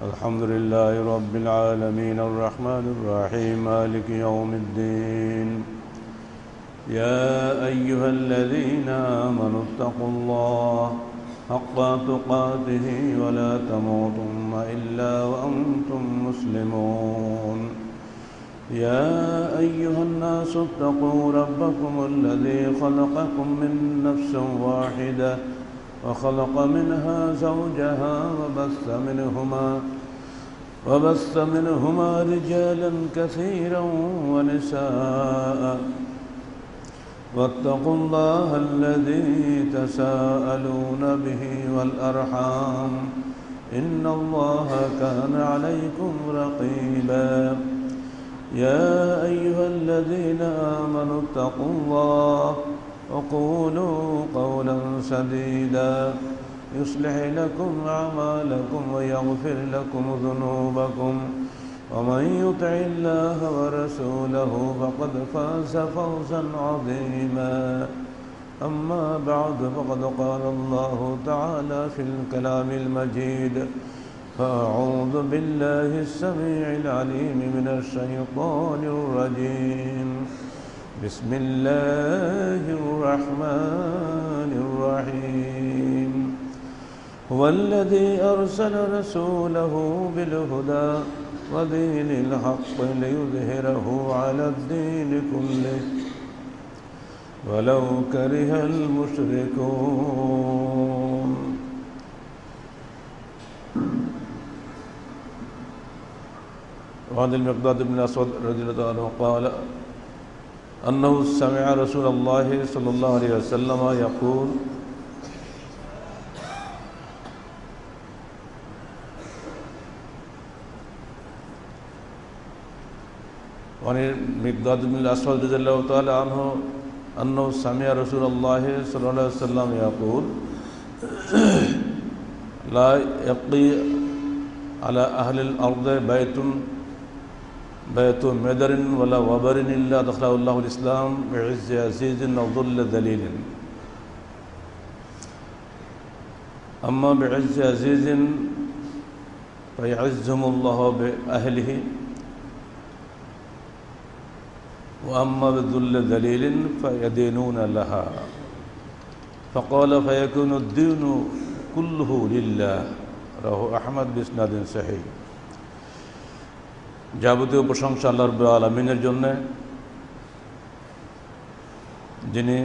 الحمد لله رب العالمين الرحمن الرحيم مالك يوم الدين يا أيها الذين آمنوا اتقوا الله حق تقاته ولا تموتن إلا وأنتم مسلمون يا أيها الناس اتقوا ربكم الذي خلقكم من نفس واحدة وخلق منها زوجها وبث منهما رجالا كثيرا ونساء واتقوا الله الذي تساءلون به والأرحام إن الله كان عليكم رقيبا يا أيها الذين آمنوا اتقوا الله وقولوا قولا سديدا يصلح لكم أعمالكم ويغفر لكم ذنوبكم ومن يطع الله ورسوله فقد فاز فوزا عظيما أما بعد فقد قال الله تعالى في الكلام المجيد فأعوذ بالله السميع العليم من الشيطان الرجيم بسم الله الرحمن الرحيم هو الذي أرسل رسوله بالهدى ودين الحق ليظهره على الدين كله ولو كره المشركون وعن المقداد بن الأسود رضي الله عنه قال أنه سمع رسول الله صلى الله عليه وسلم يقول وعن المقداد بن الأسود رضي الله تعالى عنه أنه سمع رسول الله صلى الله عليه وسلم يقول لا يبقي على أهل الأرض بيت مدر ولا وبر إلا دخله الله الإسلام بعز عزيز وذل ذليل أما بعز عزيز فيعزهم الله بأهله وأما بذل ذليل فيدينون لها فقال فيكون الدين كله لله رواه أحمد بإسناد صحيح যাবতীয় প্রশংসা আল্লাহ রাব্বুল আলামিনের জন্য, যিনি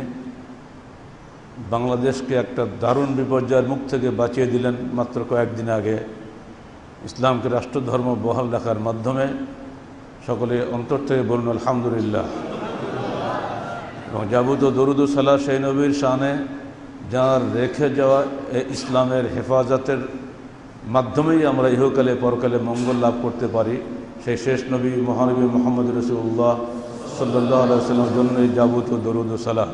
বাংলাদেশকে একটা দারুণ বিপর্যয়ের মুখ থেকে বাঁচিয়ে দিলেন মাত্র কয়েকদিন আগে ইসলামকে রাষ্ট্রধর্ম বহাল রাখার মাধ্যমে। সকলে অন্তর থেকে বলুন আলহামদুলিল্লাহ। এবং যাবতীয় দরুদ ও সালাত সেই নবীর শানে যার রেখে যাওয়া ইসলামের হেফাজতের মাধ্যমেই আমরা ইহকালে পরকালে মঙ্গল লাভ করতে পারি, সেই শেষ নবী মহানবী মুহাম্মদ রাসূলুল্লাহ সাল্লাল্লাহু আলাইহি ওয়াসাল্লামের জন্য যাবতীয় দরুদ ও সালাত।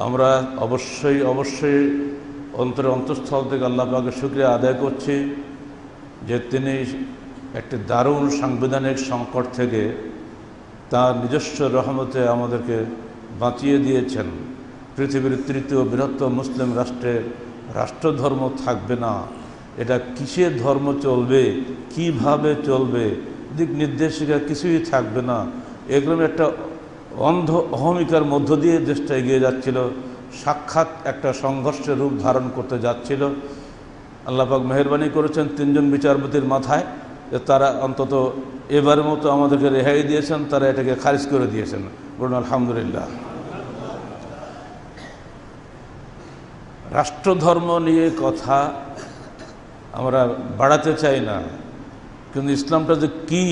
আমরা অবশ্যই অন্তরের অন্তঃস্থল থেকে আল্লাহ পাকের শুকরিয়া আদায় করছি যে তিনি একটি দারুণ সাংবিধানিক সংকট থেকে তার নিজস্ব রহমতে আমাদেরকে বাঁচিয়ে দিয়েছেন। পৃথিবীর তৃতীয় বৃহত্তম মুসলিম রাষ্ট্রের রাষ্ট্রধর্ম থাকবে না, এটা কিসের ধর্ম চলবে, কিভাবে চলবে, দিক নির্দেশিকা কিছুই থাকবে না, এগুলো একটা অন্ধ অহমিকার মধ্য দিয়ে দেশটা এগিয়ে যাচ্ছিল, সাক্ষাৎ একটা সংঘর্ষের রূপ ধারণ করতে যাচ্ছিল। আল্লাহ পাক মেহেরবানি করেছেন তিনজন বিচারপতির মাথায় যে তারা অন্তত এবারের মতো আমাদেরকে রেহাই দিয়েছেন, তারা এটাকে খারিজ করে দিয়েছেন। বলুন আলহামদুলিল্লাহ। রাষ্ট্রধর্ম নিয়ে কথা আমরা বাড়াতে চাই না, কিন্তু ইসলামটা যে কী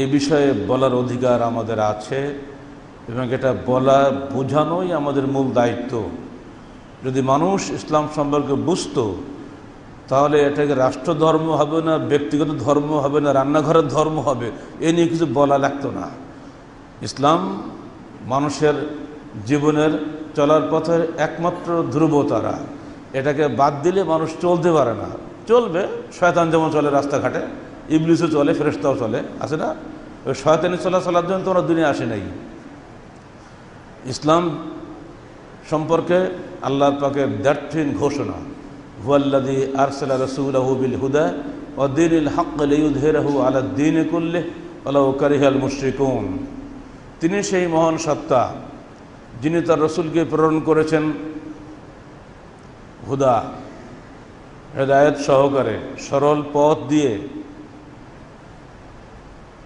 এ বিষয়ে বলার অধিকার আমাদের আছে এবং এটা বলা বোঝানোই আমাদের মূল দায়িত্ব। যদি মানুষ ইসলাম সম্পর্কে বুঝতো তাহলে এটাকে রাষ্ট্রধর্ম হবে না, ব্যক্তিগত ধর্ম হবে না, রান্নাঘরের ধর্ম হবে, এ নিয়ে কিছু বলা লাগতো না। ইসলাম মানুষের জীবনের চলার পথের একমাত্র ধ্রুবতারা, এটাকে বাদ দিলে মানুষ চলতে পারে না। চলবে, শয়তান যেমন চলে রাস্তাঘাটে, ইবলিসও চলে, ফেরেশতাও চলে, আছে না? ওই শয়তানি চলার জন্য তোমরা দুনিয়া আসে নাই। ইসলাম সম্পর্কে আল্লাহ পাকের দ্ব্যর্থহীন ঘোষণা হুয়াল্লাযী আরসালা রাসূলাহু বিল হুদা ওয়া দীনিল হক লিইয়ুযহিরাহু আলাদ দীনি কুল্লিহি ওয়ালাউ কারিহাল মুশরিকুন। তিনি সেই মহান সত্তা যিনি তার রসুলকে প্রেরণ করেছেন হুদা, হেদায়েত সহকারে, সরল পথ দিয়ে,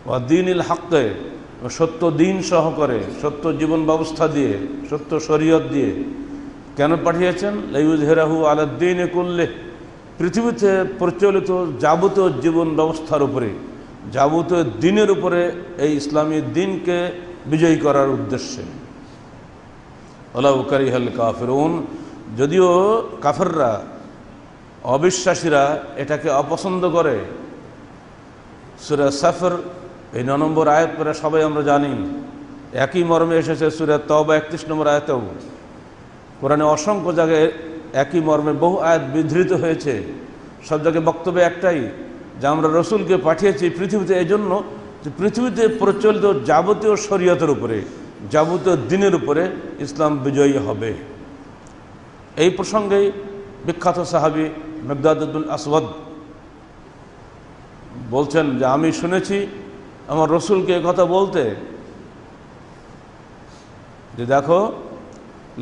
ওয়া দীনিল হক, সত্য দিন সহকারে, সত্য জীবন ব্যবস্থা দিয়ে, সত্য শরীয়ত দিয়ে। কেন পাঠিয়েছেন? লিইয়ুযহিরাহু আলাদ দীনি কুল্লিহি, পৃথিবীতে প্রচলিত যাবতীয় জীবন ব্যবস্থার উপরে, যাবতীয় দিনের উপরে এই ইসলামী দিনকে বিজয়ী করার উদ্দেশ্যে। ওয়ালাউ কারিহাল কাফিরুন, যদিও কাফেররা, অবিশ্বাসীরা এটাকে অপছন্দ করে। সূরা সাফর এই 9 নম্বর আয়াত পরে সবাই আমরা জানি, একই মর্মে এসেছে সূরা তাওবা 31 নম্বর আয়াতেও। কোরআনে অসংখ্য জায়গায় একই মর্মে বহু আয়াত বিধৃত হয়েছে। সব জায়গায় বক্তব্য একটাই, যে আমরা রসুলকে পাঠিয়েছি পৃথিবীতে এই জন্য যে পৃথিবীতে প্রচলিত যাবতীয় শরীয়তের উপরে, যাবতীয় দিনের উপরে ইসলাম বিজয়ী হবে। এই প্রসঙ্গেই বিখ্যাত সাহাবী মিকদাদ ইবনুল আসওয়াদ বলছেন যে আমি শুনেছি আমার রসুলকে কথা বলতে, যে দেখো,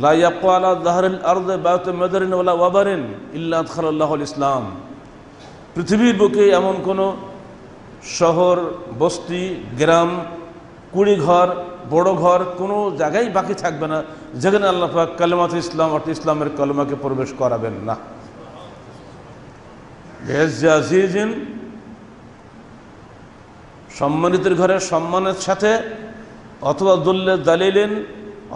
লা ইয়াবকা আলা যাহরিল আরদি বায়তুন মাদারিন ওয়ালা ওয়াবারিন ইল্লা আদখালাল্লাহুল ইসলাম। পৃথিবীর বুকে এমন কোনো শহর, বস্তি, গ্রাম, কুড়ি ঘর, বড় ঘর কোনো জায়গায় বাকি থাকবে না যেখানে আল্লাহ পাক কালেমাতুল ইসলাম অর্থাৎ ইসলামের কলেমাকে প্রবেশ করাবেন না। আজিজিন, সম্মানিতের ঘরে সম্মানের সাথে, অথবা দুল্লে দালিলিন,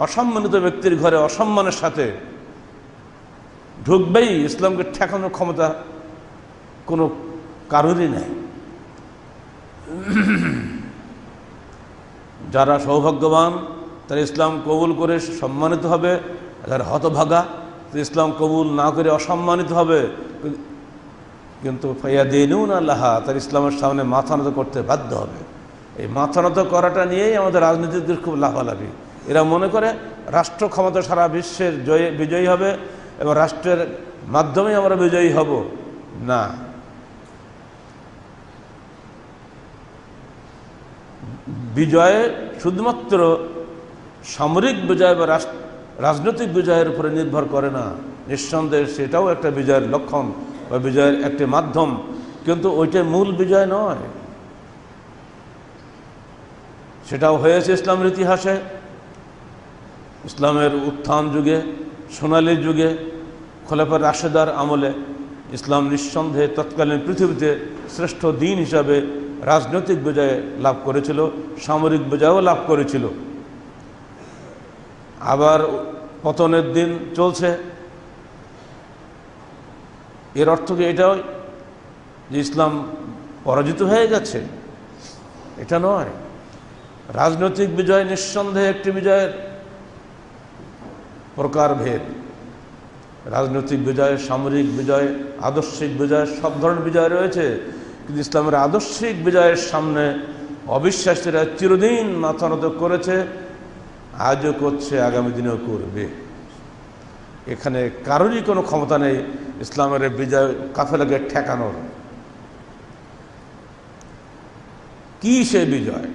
অসম্মানিত ব্যক্তির ঘরে অসম্মানের সাথে ঢুকবেই। ইসলামকে ঠেকানোর ক্ষমতা কোনো কারোরই নেই। যারা সৌভাগ্যবান তারা ইসলাম কবুল করে সম্মানিত হবে, যারা হতভাগা ইসলাম কবুল না করে অসম্মানিত হবে। কিন্তু ফায়াদিনুনা লাহা, তার ইসলামের সামনে মাথা নত করতে বাধ্য হবে। এই মাথা নত করাটা নিয়েই আমাদের রাজনীতিদের খুব লাফালাফি। এরা মনে করে রাষ্ট্র ক্ষমতা সারা বিশ্বের বিজয়ী হবে এবং রাষ্ট্রের মাধ্যমেই আমরা বিজয়ী হব। না, বিজয় শুধুমাত্র সামরিক বিজয় বা রাজনৈতিক বিজয়ের উপরে নির্ভর করে না। নিঃসন্দেহে সেটাও একটা বিজয়ের লক্ষণ বা বিজয়ের একটি মাধ্যম, কিন্তু ওইটা মূল বিজয় নয়। সেটাও হয়েছে ইসলামের ইতিহাসে, ইসলামের উত্থান যুগে, সোনালী যুগে, খোলাফায়ে রাশেদার আমলে ইসলাম নিঃসন্দেহে তৎকালীন পৃথিবীতে শ্রেষ্ঠ দিন হিসাবে রাজনৈতিক বিজয় লাভ করেছিল, সামরিক বিজয়ও লাভ করেছিল। আবার পতনের দিন চলছে। এর অর্থ কি এটাও যে ইসলাম পরাজিত হয়ে গেছে? এটা নয়। রাজনৈতিক বিজয় নিঃসন্দেহে একটি বিজয়ের প্রকারভেদ। রাজনৈতিক বিজয়, সামরিক বিজয়, আদর্শিক বিজয়, সব ধরনের বিজয় রয়েছে। কিন্তু ইসলামের আদর্শিক বিজয়ের সামনে অবিশ্বাসীরা চিরদিন মাথা নত করেছে, আজও করছে, আগামী দিনেও করবে। এখানে কারোরই কোনো ক্ষমতা নেই ইসলামের বিজয় কাফেলাকে ঠেকানোর। কি সে বিজয়?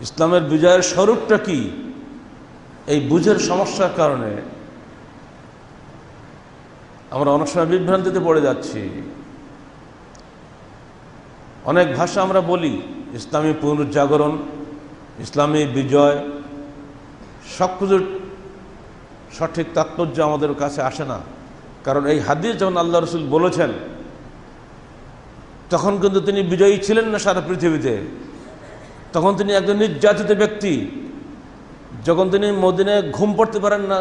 ইসলামের বিজয়ের স্বরূপটা কি? এই বুঝের সমস্যার কারণে আমরা অনেক সময় বিভ্রান্তিতে পড়ে যাচ্ছি। অনেক ভাষা আমরা বলি, ইসলামী পুনরুজ্জাগরণ, ইসলামী বিজয়, সব কিছুর সঠিক তাৎপর্য আমাদের কাছে আসে না। কারণ এই হাদিস যখন আল্লাহ রসুল বলেছেন, তখন কিন্তু তিনি বিজয়ী ছিলেন না সারা পৃথিবীতে। তখন তিনি একজন নির্যাতিত ব্যক্তি। যখন তিনি মদিনায় ঘুম পড়তে পারেন না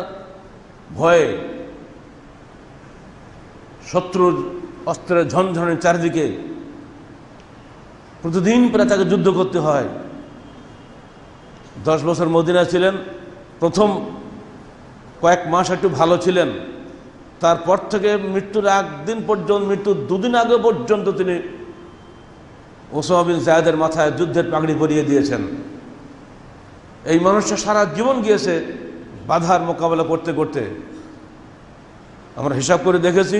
ভয়ে, শত্রুর অস্ত্রের ঝনঝনে চারিদিকে, প্রতিদিন প্রায় তাকে যুদ্ধ করতে হয়। 10 বছর মদিনা ছিলেন। প্রথম কয়েক মাস একটু ভালো ছিলেন, তারপর থেকে মৃত্যুর একদিন পর্যন্ত, মৃত্যুর 2 দিন আগে পর্যন্ত তিনি ওসামা বিন যায়েদের মাথায় যুদ্ধের পাগড়ি পরিয়ে দিয়েছেন। এই মানুষটা সারা জীবন গিয়েছে বাধার মোকাবেলা করতে করতে। আমরা হিসাব করে দেখেছি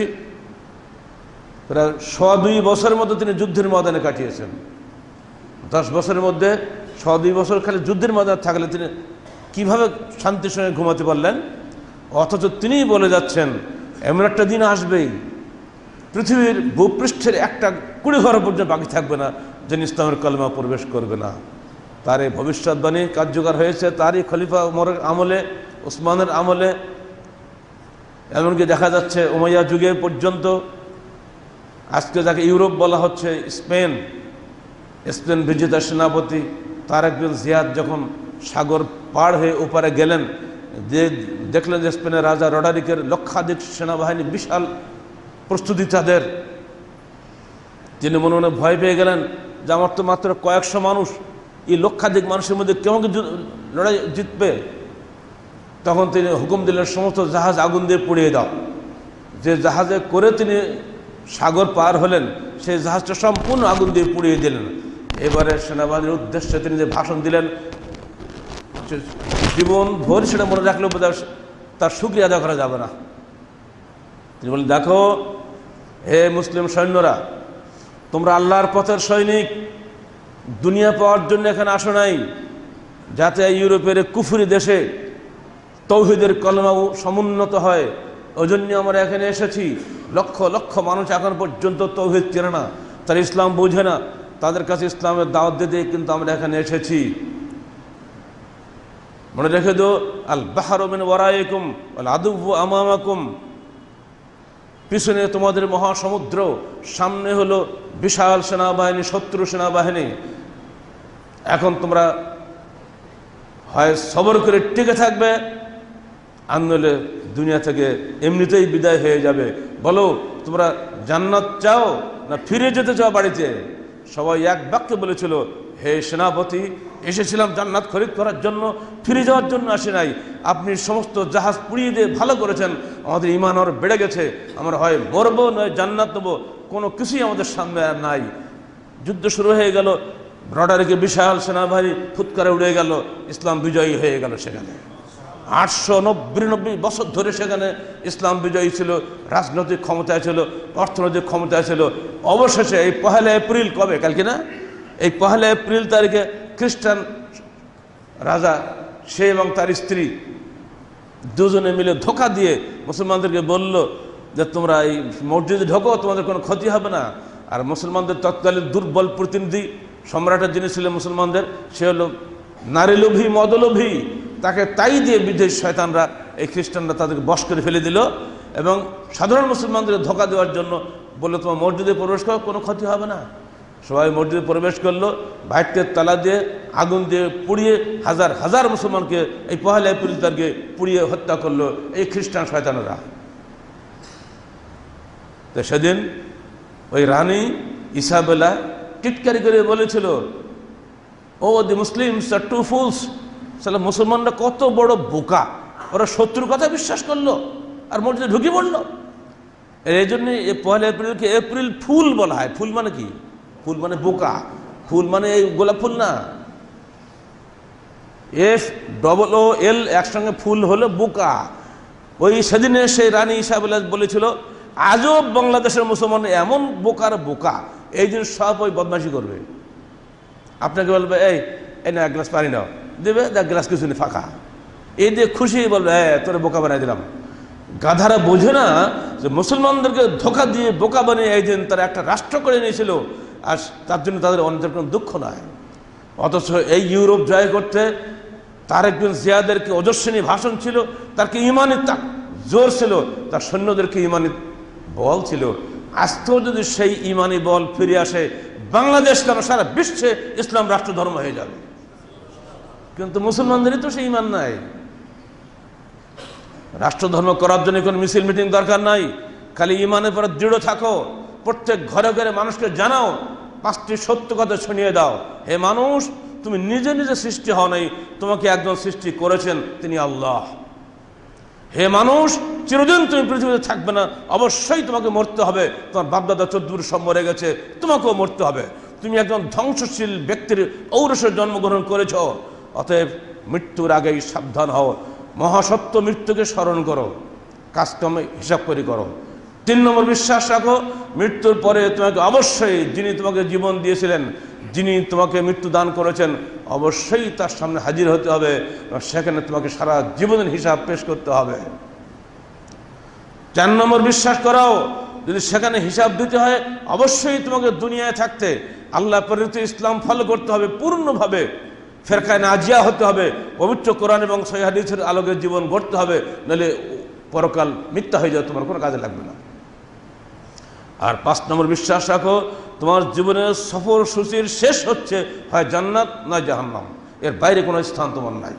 প্রায় 2.25 বছরের মধ্যে তিনি যুদ্ধের ময়দানে কাটিয়েছেন। 10 বছরের মধ্যে 2.25 বছর খালি যুদ্ধের ময়দানে থাকলে তিনি কিভাবে শান্তির সঙ্গে ঘুমাতে পারলেন? অথচ তিনিই বলে যাচ্ছেন এমন একটা দিন আসবেই পৃথিবীর ভূপৃষ্ঠের একটা কুড়ি ঘর পর্যন্ত বাকি থাকবে না যিনি ইসলামের কলমা প্রবেশ করবে না। তার এই ভবিষ্যৎবাণী কার্যকর হয়েছে তারই খলিফা ওমরের আমলে, ওসমানের আমলে। এমনকি দেখা যাচ্ছে উমাইয়া যুগে পর্যন্ত, আজকে যাকে ইউরোপ বলা হচ্ছে, স্পেন বিজেতা সেনাপতি তারেক বিন জিয়াদ যখন সাগর পার হয়ে ওপারে গেলেন, যে দেখলেন যে স্পেনের রাজা রডারিকের লক্ষাধিক সেনাবাহিনী, বিশাল প্রস্তুতি তাদের, তিনি মনে মনে ভয় পেয়ে গেলেন যে আমার তো মাত্র কয়েকশো মানুষ, এই লক্ষাধিক মানুষের মধ্যে কেমন লড়াই জিতবে? তখন তিনি হুকুম দিলেন সমস্ত জাহাজ আগুন দিয়ে পুড়িয়ে দাও। যে জাহাজে করে তিনি সাগর পার হলেন সেই জাহাজটা সম্পূর্ণ আগুন দিয়ে পুড়িয়ে দিলেন। এবারে সেনাবাহিনীর উদ্দেশ্যে তিনি যে ভাষণ দিলেন, জীবন ভোর সেটা মনে রাখলেও তার শুকরিয়া আদায় করা যাবে না। তিনি বলেন, দেখো হে মুসলিম সৈন্যরা, তোমরা আল্লাহর পথের সৈনিক, দুনিয়া পাওয়ার জন্য এখানে আসো নাই যাতে ইউরোপের কুফরি দেশে তৌহিদের কলমাও সমুন্নত হয়। ওই জন্য আমরা এখানে এসেছি। লক্ষ লক্ষ মানুষ এখন পর্যন্ত তৌহিদ চেনে না, তারা ইসলাম বোঝে না, তাদের কাছে ইসলামের দাওয়াত দিতে কিন্তু আমরা এখানে এসেছি। মনে রেখে দো, আল বাহরু মিন ওয়ারাইকুম ওয়াল আদুওয়ু আমামাকুম, পিছনে তোমাদের মহাসমুদ্র, সামনে হলো বিশাল সেনাবাহিনী, শত্রু সেনাবাহিনী। এখন তোমরা হয় সবর করে টিকে থাকবে, আন্দোলনে দুনিয়া থেকে এমনিতেই বিদায় হয়ে যাবে। বলো তোমরা জান্নাত চাও না ফিরে যেতে চাও বাড়িতে? সবাই এক বাক্যে বলেছিল, হে সেনাপতি, এসেছিলাম জান্নাত খরিদ করার জন্য, ফিরে যাওয়ার জন্য আসে নাই। আপনি সমস্ত জাহাজ পুড়িয়ে দিয়ে ভালো করেছেন, আমাদের ঈমান আরও বেড়ে গেছে, আমরা হয় মরবো নয় জান্নাত নেবো, কোনো কিছুই আমাদের সামনে আর নাই। যুদ্ধ শুরু হয়ে গেল, রডারিকে বিশাল সেনাবাহিনী ফুৎকারে উড়ে গেল, ইসলাম বিজয়ী হয়ে গেল। সেখানে 899 বছর ধরে সেখানে ইসলাম বিজয়ী ছিল, রাজনৈতিক ক্ষমতায় ছিল, অর্থনৈতিক ক্ষমতায় ছিল। অবশেষে এই 1 এপ্রিল, কবে? কালকে না? এই 1 এপ্রিল তারিখে খ্রিস্টান রাজা, সে এবং তার স্ত্রী দুজনে মিলে ধোঁকা দিয়ে মুসলমানদেরকে বলল যে তোমরা এই মসজিদে ঢোকো, তোমাদের কোনো ক্ষতি হবে না। আর মুসলমানদের তৎকালীন দুর্বল প্রতিনিধি সম্রাটের যিনি ছিলেন মুসলমানদের, সে হলো নারী লোভী, মদলোভী, তাকে তাই দিয়ে বিদেশি শয়তানরা, এই খ্রিস্টানরা তাদেরকে বশ করে ফেলে দিল এবং সাধারণ মুসলমানদের ধোঁকা দেওয়ার জন্য বললো তোমার মসজিদে প্রবেশ করো, কোনো ক্ষতি হবে না। সবাই মসজিদে প্রবেশ করলো, বাইরতে তালা দিয়ে আগুন দিয়ে পুড়িয়ে হাজার হাজার মুসলমানকে এই 1 এপ্রিল তারিখে পুড়িয়ে হত্যা করলো এই খ্রিস্টান শয়তানরা। তো সেদিন ওই রানী ইসাবেলা টিটকারি করে বলেছিল, ও দি মুসলিমস আর টু ফুলস, তাহলে মুসলমানরা কত বড় বোকা, ওরা শত্রুর কথা বিশ্বাস করলো আর মসজিদে ঢুকে পড়লো। এই জন্য এই 1 এপ্রিলকে এপ্রিল ফুল বলা হয়। ফুল মানে কি? ফুল মানে বোকা, ফুল মানে এই গোলাপ ফুল না, FOOL একসঙ্গে ফুল হলো বোকা। ওই সেদিনে সেই রানী ইসাবেলা বলেছিল, আজও বাংলাদেশের মুসলমান এমন বোকার বোকা, এই দিন সব ওই বদমাশি করবে। আপনাকে বলবে এই না এক গ্লাস পানি নাও, দেবে, দেখ গ্লাস কিছু নেই, ফাঁকা। এই দিয়ে খুশি বলবে তোরে বোকা বানাই দিলাম। গাধারা বোঝে না যে মুসলমানদেরকে ধোঁকা দিয়ে বোকা বানিয়ে এই দিন তারা একটা রাষ্ট্র করে নিয়েছিল, আর তার জন্য তাদের অন্যদের কোনো দুঃখ নয়। অথচ এই ইউরোপ জয় করতে তারেক বিন জিয়াদের কি ওজস্বিনী ভাষণ ছিল, তার কি ইমানি জোর ছিল, তার সৈন্যদেরকে ইমানি বল ছিল। আজকেও যদি সেই ইমানি বল ফিরে আসে, বাংলাদেশ কেন সারা বিশ্বে ইসলাম রাষ্ট্র ধর্ম হয়ে যাবে। কিন্তু মুসলমানদেরই তো সেই ইমান নাই। রাষ্ট্রধর্ম করার জন্য কোনো মিছিল মিটিং দরকার নাই, খালি ইমানের পরে দৃঢ় থাকো। প্রত্যেক ঘরে ঘরে মানুষকে জানাও, 5টি সত্য কথা শুনিয়ে দাও, হে মানুষ, তুমি নিজে নিজে সৃষ্টি হও নাই, তোমাকে একজন সৃষ্টি করেছেন, তিনি আল্লাহ। হে মানুষ, চিরদিন তুমি পৃথিবীতে থাকবে না, অবশ্যই তোমাকে মরতে হবে। তোমার বাপদাদা 14 সব মরে গেছে, তোমাকেও মরতে হবে। তুমি একজন ধ্বংসশীল ব্যক্তির ঔরসে জন্মগ্রহণ করেছ, অতএব মৃত্যুর আগেই সাবধান হও। মহাসত্য মৃত্যুকে স্মরণ করো, কাজকর্মে হিসাব করে করো। 3 নম্বর বিশ্বাস রাখো মৃত্যুর পরে তোমাকে অবশ্যই যিনি তোমাকে জীবন দিয়েছিলেন, যিনি তোমাকে মৃত্যু দান করেছেন, অবশ্যই তার সামনে হাজির হতে হবে এবং সেখানে তোমাকে সারা জীবনের হিসাব পেশ করতে হবে। 4 নম্বর বিশ্বাস করাও যদি সেখানে হিসাব দিতে হয় অবশ্যই তোমাকে দুনিয়ায় থাকতে আল্লাহ প্রেরিত ইসলাম ফলো করতে হবে, পূর্ণভাবে ফেরকায় নাজিয়া হতে হবে, পবিত্র কোরআন এবং সহিহ হাদিসের আলোকে জীবন গড়তে হবে, নাহলে পরকাল মিথ্যা হয়ে যাবে, তোমার কোনো কাজে লাগবে না। আর 5 নম্বর বিশ্বাস রাখো তোমার জীবনের সফর সূচির শেষ হচ্ছে হয় জান্নাত নয় জাহান্নাম, এর বাইরে কোনো স্থান তোমার নাই।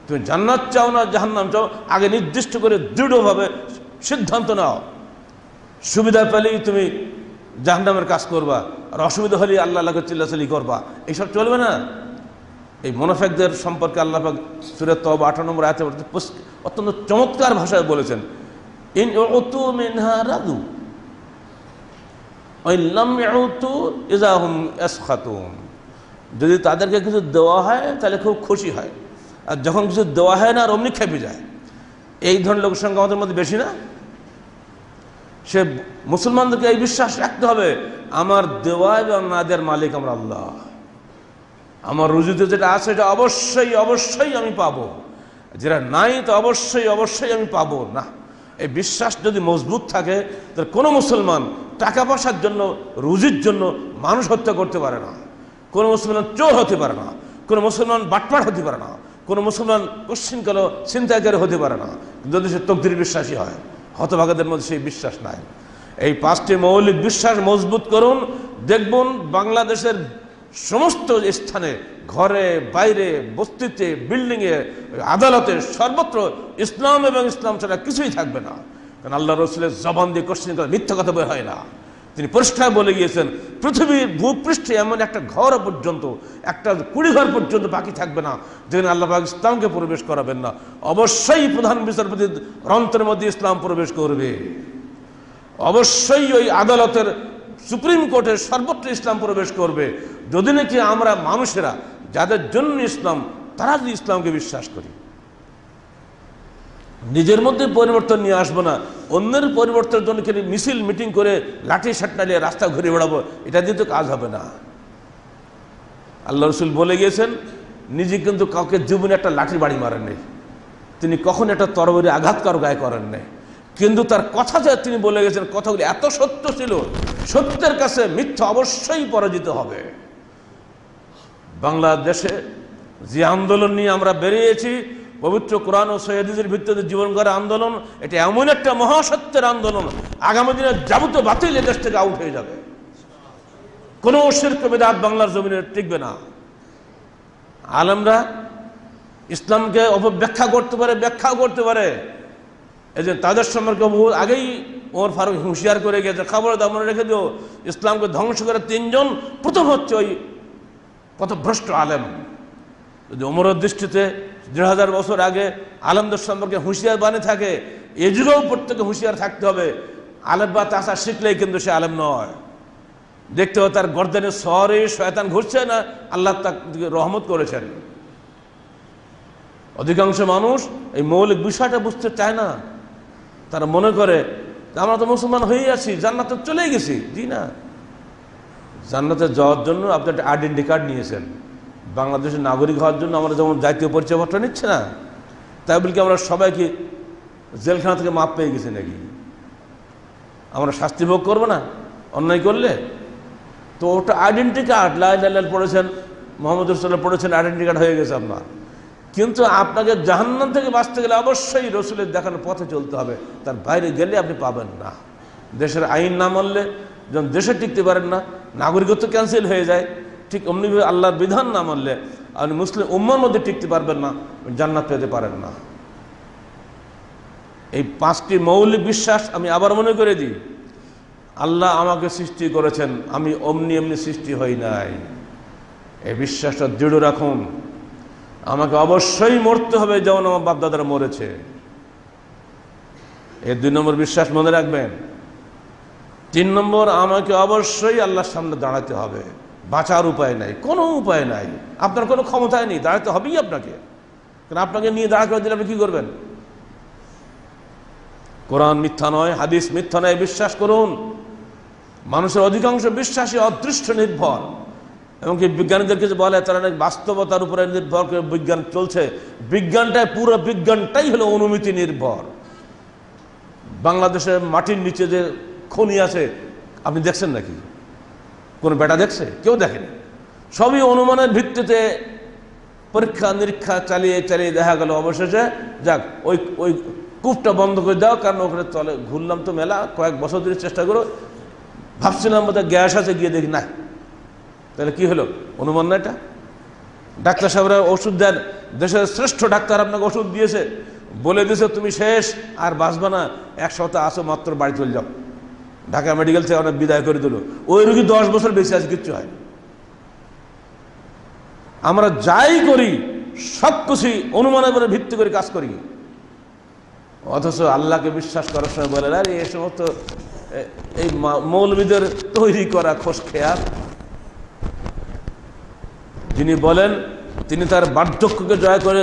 তুমি জান্নাত চাও না জাহান্নাম চাও, আগে নির্দিষ্ট করে দৃঢ়ভাবে সিদ্ধান্ত নাও। সুবিধা পেলেই তুমি জাহান্নামের কাজ করবা, আর অসুবিধা হলেই আল্লাহ আল্লাহকে চিল্লাচিল্লি করবা, এইসব চলবে না। এই মুনাফিকদের সম্পর্কে আল্লাহ পাক সূরা তাওবা 18 নম্বর আয়াতে অত্যন্ত চমৎকার ভাষায় বলেছেন, ইন উতু মিনহা রাদু ওয়া লাম ইউতু ইযা হুম ইয়াসখাতুন। যদি তাদেরকে কিছু দেওয়া হয় তাহলে খুব খুশি হয়, আর যখন কিছু দেওয়া হয় না আর অমনি খেপে যায়। এই ধরনের লোকের সংখ্যা আমাদের মধ্যে বেশি না? সে মুসলমানদেরকে এই বিশ্বাস রাখতে হবে আমার দেওয়া এবং না দেওয়ার মালিক আমার আল্লাহ, আমার রুজিতে যেটা আছে এটা অবশ্যই অবশ্যই আমি পাবো, যেটা নাই তো অবশ্যই অবশ্যই আমি পাবো না। এই বিশ্বাস যদি মজবুত থাকে তাহলে কোনো মুসলমান টাকা পয়সার জন্য রুজির জন্য মানুষ হত্যা করতে পারে না, কোনো মুসলমান চোর হতে পারে না, কোনো মুসলমান বাটপাট হতে পারে না, কোনো মুসলমান কোশ্চিনকাল ছিনতাইকারী হতে পারে না, যদি সে তকদির বিশ্বাসী হয়। হতভাগাদের মধ্যে সেই বিশ্বাস নাই। এই 5টি মৌলিক বিশ্বাস মজবুত করুন, দেখবেন বাংলাদেশের সমস্ত স্থানে, ঘরে বাইরে, বস্তিতে, বিল্ডিংয়ে, আদালতে, সর্বত্র ইসলাম এবং ইসলাম ছাড়া কিছুই থাকবে না। কারণ আল্লাহ রসুলের জবান দিয়ে কোশ্চিন করে মিথ্যা কথা বের হয় না। তিনি পরিষ্কার বলে গিয়েছেন পৃথিবীর ভূপৃষ্ঠে এমন একটা ঘর পর্যন্ত, একটা কুড়ি ঘর পর্যন্ত বাকি থাকবে না যেখানে আল্লাহ পাক ইসলামকে প্রবেশ করাবেন না। অবশ্যই প্রধান বিচারপতির রন্ত্রের মধ্যে ইসলাম প্রবেশ করবে, অবশ্যই ওই আদালতের সুপ্রিম কোর্টের সর্বত্র ইসলাম প্রবেশ করবে। যদি নাকি আমরা মানুষেরা যাদের জন্য ইসলাম, তারা যদি ইসলামকে বিশ্বাস করি, নিজের মধ্যে পরিবর্তন নিয়ে আসবো না, অন্যের পরিবর্তনের জন্য মিছিল মিটিং করে লাঠি সাটনা নিয়ে রাস্তা ঘুরে বেড়াবো, এটা দিয়ে তো কাজ হবে না। আল্লাহ রসুল বলে গিয়েছেন নিজে কিন্তু কাউকে জীবনে একটা লাঠির বাড়ি মারেন নেই, তিনি কখন একটা তরবারি আঘাত কারো গায়ে করেন নাই, কিন্তু তার কথা যা তিনি বলে গেছেন কথাগুলি এত সত্য ছিল, সত্যের কাছে মিথ্যা অবশ্যই পরাজিত হবে। বাংলাদেশে যে আন্দোলন নিয়ে আমরা বেরিয়েছি, পবিত্র কোরআন ও সহিহ হাদিসের ভিত্তিতে জীবন গড়া আন্দোলন, এটা এমন একটা মহাসত্যের আন্দোলন, আগামী দিনে যাবতীয় বাতিল এদেশ থেকে আউট হয়ে যাবে। কোনো শিরক বিদআত বাংলার জমিনে টিকবে না। আলেমরা ইসলামকে অপব্যাখ্যা করতে পারে, ব্যাখ্যাও করতে পারে। এই যে তাদের সম্পর্কে বহু আগেই ওমর ফারুক হুঁশিয়ার করে গেছে, খবরদার মনে রেখে দিও, ইসলামকে ধ্বংস করে 3 জন, প্রথম হচ্ছে ওই পথভ্রষ্ট আলেম। যদি ওমরের দৃষ্টিতে 1000 বছর আগে আলেমদের সম্পর্কে হুঁশিয়ার বানিয়ে থাকে, এ যুগেও প্রত্যেকে হুঁশিয়ার থাকতে হবে। আলেম বা তাসা শিখলেই কিন্তু সে আলেম নয়। দেখতে হবে তার গর্দানের শহরে শয়তান ঘুরছে না আল্লাহ তাকে রহমত করেছেন। অধিকাংশ মানুষ এই মৌলিক বিষয়টা বুঝতে চায় না, তারা মনে করে আমরা তো মুসলমান হয়েই আছি, জান্নাতে চলেই গেছি। জি না, জান্নাতে যাওয়ার জন্য আপনি একটা আইডেন্টি কার্ড নিয়েছেন, বাংলাদেশের নাগরিক হওয়ার জন্য আমরা যেমন জাতীয় পরিচয়পত্র নিচ্ছে না, তাই বলি কি আমরা সবাইকে জেলখানা থেকে মাপ পেয়ে গেছি নাকি? আমরা শাস্তি ভোগ করবো না অন্যায় করলে? তো ওটা আইডেন্টি কার্ড, লা ইলাহা ইল্লাল্লাহ পড়েছেন, মুহাম্মদ রাসূলুল্লাহ পড়েছেন, আইডেন্টি কার্ড হয়ে গেছে আপনার। কিন্তু আপনাকে জাহান্নাম থেকে বাঁচতে গেলে অবশ্যই রসুলের দেখানোর পথে চলতে হবে, তার বাইরে গেলে আপনি পাবেন না। দেশের আইন না মানলে যখন দেশে টিকতে পারেন না, নাগরিকত্ব ক্যান্সেল হয়ে যায়, ঠিক অমনিভাবে আল্লাহর বিধান না মানলে আপনি মুসলিম উম্মার মধ্যে টিকতে পারবেন না, জান্নাত পেতে পারেন না। এই 5টি মৌলিক বিশ্বাস আমি আবার মনে করে দিই, আল্লাহ আমাকে সৃষ্টি করেছেন, আমি অমনি এমনি সৃষ্টি হই নাই। এই বিশ্বাসটা দৃঢ় রাখুন। আমাকে অবশ্যই মরতে হবে যেমন আমার বাপদাদারা মরেছে। এই 2 নম্বর বিশ্বাস মনে রাখবেন। 3 নম্বর, আমাকে অবশ্যই আল্লাহর সামনে দাঁড়াতে হবে, বাঁচার উপায় নাই, কোনো উপায় নাই, আপনার কোনো ক্ষমতায় নেই, দাঁড়াতে হবেই আপনাকে। কারণ আপনাকে নিয়ে দাঁড়া করে দিলে আপনি কি করবেন? কোরআন মিথ্যা নয়, হাদিস মিথ্যা নয়, বিশ্বাস করুন। মানুষের অধিকাংশ বিশ্বাসী অদৃষ্ট নির্ভর, এমনকি বিজ্ঞানীদেরকে যে বলে তারা অনেক বাস্তবতার উপরে নির্ভর করে বিজ্ঞান চলছে, বিজ্ঞানটাই পুরো বিজ্ঞানটাই হলো অনুমিতি নির্ভর। বাংলাদেশের মাটির নিচে যে খনি আছে আপনি দেখছেন নাকি? কোন বেটা দেখছে? কেউ দেখেনি। সবই অনুমানের ভিত্তিতে পরীক্ষা নিরীক্ষা চালিয়ে চালিয়ে দেখা গেল অবশেষে যাক ওই কূপটা বন্ধ করে দাও, কারণ ওখানে তলে ঘুরলাম তো মেলা, কয়েক বছর ধরে চেষ্টা করো, ভাবছিলাম বোধ হয় গ্যাস আছে, গিয়ে দেখি না। তাহলে কি হলো? অনুমান না এটা? ডাক্তার সাহেবরা ওষুধ দেন, দেশের শ্রেষ্ঠ ডাক্তার আপনাকে ওষুধ দিয়েছে, বলে দিয়েছে তুমি শেষ, আর বাঁচবে না, 1 সপ্তাহ আসো মাত্র, বাড়ি চলে যাও। ঢাকা মেডিকেল থেকে অনেক বিদায় করে দিল। ওই রোগী 10 বছর বেঁচে আছে, কিচ্ছু হয়। আমরা যাই করি সব কিছুই অনুমানের উপরে ভিত্তি করে কাজ করি, অথচ আল্লাহকে বিশ্বাস করার সময় বলে আরে এই সমস্ত এই মৌলবীদের তৈরি করা খোশ খেয়াল। যিনি বলেন তিনি তার বার্ধক্যকে জয় করে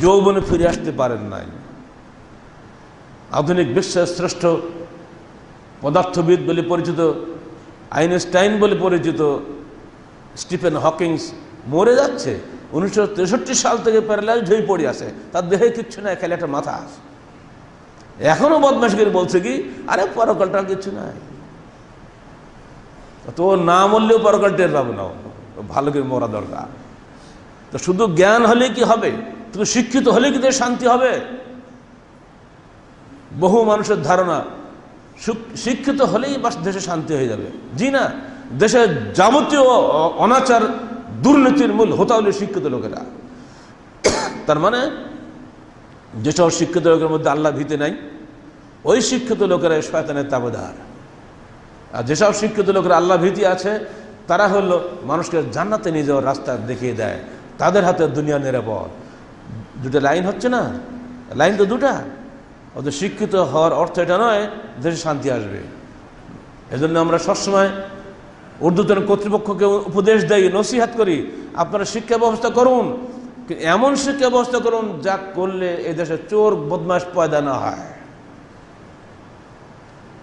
যৌবনে ফিরে আসতে পারেন নাই। আধুনিক বিশ্বের শ্রেষ্ঠ পদার্থবিদ বলে পরিচিত, আইনস্টাইন বলে পরিচিত স্টিফেন হকিংস মরে যাচ্ছে। 1963 সাল থেকে প্যারালাইজড হয়ে পড়ে আছে, তার দেহে কিচ্ছু নাই, খালি একটা মাথা আছে। এখনো বদমাশ করে বলছে কি আরে পরকালটার কিছু নাই। তো না মরলেও পরকাল টের পাবো না, ভালো করে মরা দরকার। তো শুধু জ্ঞান হলে কি হবে? শুধু শিক্ষিত হলে কি দেশে শান্তি হবে? বহু মানুষের ধারণা শিক্ষিত হলেই বাস দেশে শান্তি হয়ে যাবে। জি না, দেশের যাবতীয় অনাচার দুর্নীতির মূল হতে হলে শিক্ষিত লোকেরা। তার মানে যেসব শিক্ষিত লোকের মধ্যে আল্লাহ ভীতি নাই, ওই শিক্ষিত লোকেরা শয়তানের তাবেদার। আর যেসব শিক্ষিত লোকেরা আল্লাহ ভীতি আছে, তারা হলো মানুষকে জান্নাতে নিয়ে যাওয়ার রাস্তা দেখিয়ে দেয়, তাদের হাতে দুনিয়া নিরাপদ। দুটো লাইন হচ্ছে না, লাইন তো দুটা। ওদের শিক্ষিত হওয়ার অর্থ এটা নয় দেশে শান্তি আসবে। এজন্য আমরা সবসময় ঊর্ধ্বতন কর্তৃপক্ষকে উপদেশ দেই, নসিহাত করি, আপনারা শিক্ষা ব্যবস্থা করুন, এমন শিক্ষা ব্যবস্থা করুন যা করলে এই দেশে চোর বদমাশ পয়দা না হয়,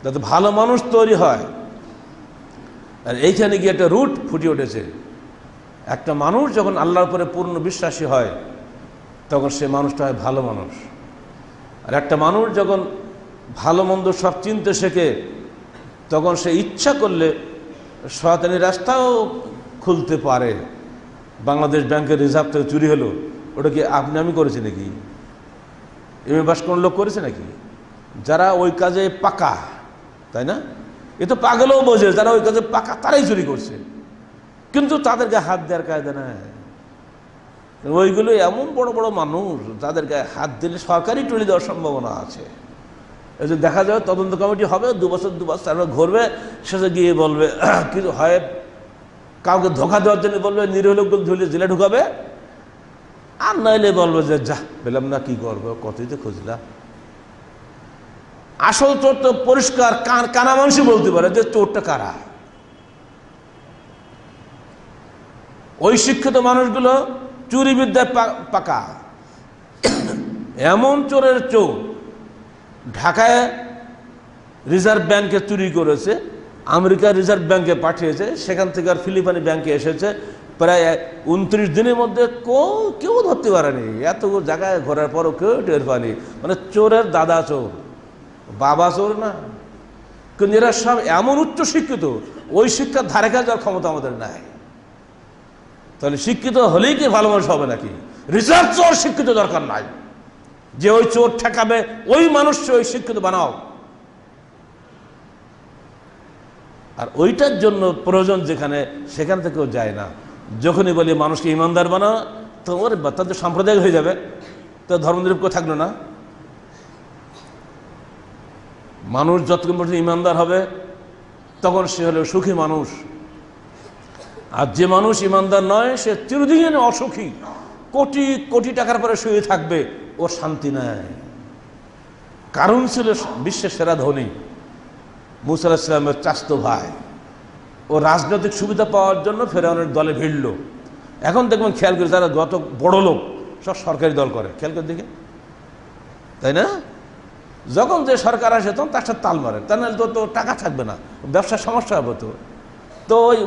যাতে ভালো মানুষ তৈরি হয়। আর এইখানে গিয়ে একটা রুট ফুটে উঠেছে। একটা মানুষ যখন আল্লাহর উপরে পূর্ণ বিশ্বাসী হয় তখন সে মানুষটা হয় ভালো মানুষ। আর একটা মানুষ যখন ভালো মন্দ সব চিনতে শেখে তখন সে ইচ্ছা করলে শয়তানি রাস্তাও খুলতে পারে। বাংলাদেশ ব্যাংকের রিজার্ভ থেকে চুরি হলো, ওটা কি আপনি আমি করেছি নাকি? এমএ পাস কোন লোক করেছে নাকি? যারা ওই কাজে পাকা, তাই না? এ তো পাগলও বোঝে, যারা ওই কাজে পাকা তারাই চুরি করছে, কিন্তু তাদেরকে হাত দেওয়ার কায়দা নাই। ওইগুলো এমন বড় বড় মানুষ যাদের গায়ে হাত দিলে সরকারি টুলি দেওয়ার সম্ভাবনা আছে। এই যে দেখা যাবে তদন্ত কমিটি হবে, 2 বছর তারপর ঘুরবে, শেষে গিয়ে বলবে কিছু হয়, কাউকে ধোকা দেওয়ার জন্য বলবে নিরীহ লোকগুলো ধুলে জেলে ঢুকাবে, আর নাইলে বলবে যে যা পেলাম না, কি করবো, কতই তো খুঁজলাম। আসল চোর তো পরিষ্কার কানা মানুষই বলতে পারে যে চোরটা কারা। ওই শিক্ষিত মানুষগুলো চুরি বিদ্যায় পাকা। এমন চোরের চোর ঢাকায় রিজার্ভ ব্যাংকে চুরি করেছে, আমেরিকার রিজার্ভ ব্যাংকে পাঠিয়েছে, সেখান থেকে আর ফিলিপাইনি ব্যাংকে এসেছে। প্রায় 29 দিনের মধ্যে কেউ ধরতে পারেনি। এত জায়গায় ঘোরার পরও কেউ টের পায়নি। মানে চোরের দাদা চোর, বাবা চোর না। কিন্তু এরা সব এমন উচ্চ শিক্ষিত, ওই শিক্ষার ধারে কাছে যাওয়ার ক্ষমতা আমাদের নাই। তাহলে শিক্ষিত হলেই কি ভালো মানুষ হবে নাকি? রিসার্চ চোর শিক্ষিত দরকার নাই, যে ওই চোর ঠেকাবে ওই মানুষকে ওই শিক্ষিত বানাও। আর ওইটার জন্য প্রয়োজন যেখানে, সেখান থেকেও যায় না। যখনই বলি মানুষকে ইমানদার বানাও, তো ওর তাদের সাম্প্রদায়িক হয়ে যাবে, তো ধর্মনিরপেক্ষ থাকলো না। মানুষ যতক্ষণ পর্যন্ত ইমানদার হবে তখন সে হলো সুখী মানুষ। আর যে মানুষ ইমানদার নয় সে চিরদিন অসুখী, কোটি কোটি টাকার পরে শুয়ে থাকবে, ওর শান্তি নাই। কারণ ছিল বিশ্বের সেরা ধনী, মুসা আলাইহিস সালামের চাচতো ভাই। ও রাজনৈতিক সুবিধা পাওয়ার জন্য ফেরাউনের দলে ভিড়ল। এখন দেখবেন খেয়াল করে যারা যত বড় লোক সব সরকারি দল করে, খেয়াল করে দেখে, তাই না? যখন যে সরকার আসে তখন তার সাথে তাল মারে, তা নাহলে তো টাকা থাকবে না, ব্যবসার সমস্যা হবে। তো ওই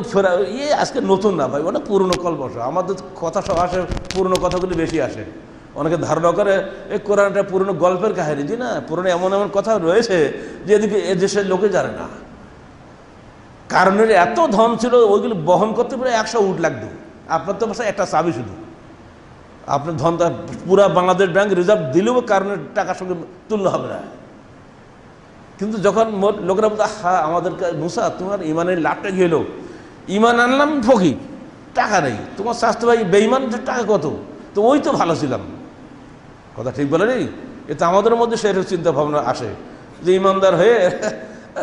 আজকে নতুন না ভাই, অনেক পুরনো কল্পসা। আমাদের কথা সব আসে, পুরনো কথাগুলি বেশি আসে। অনেকে ধারণা করে এই কোরআনটা পুরনো গল্পের কাহিনী। জি না, পুরনো এমন এমন কথা রয়েছে যে এদিকে এ দেশের লোকে জানে না। কারণের এত ধন ছিল, ওইগুলো বহন করতে পারে 100 উট লাগতো। আপনার তো বাসায় একটা চাবি শুধু, আপনার ধনটা পুরা বাংলাদেশ ব্যাংক রিজার্ভ দিলেও কারণের টাকার সঙ্গে তুলনা হবে না। কিন্তু যখন লোকেরা বলতো, হ্যাঁ আমাদের মুসা তোমার ইমানের লাভটা গেল, ইমান আনলাম ফকির, টাকা নেই। তোমার স্বাস্থ্য ভাই বেঈমান, টাকা কত, তো ওই তো ভালো ছিলাম। কথা ঠিক বলে নেই? এতে আমাদের মধ্যে সেই চিন্তা ভাবনা আসে যে ইমানদার হয়ে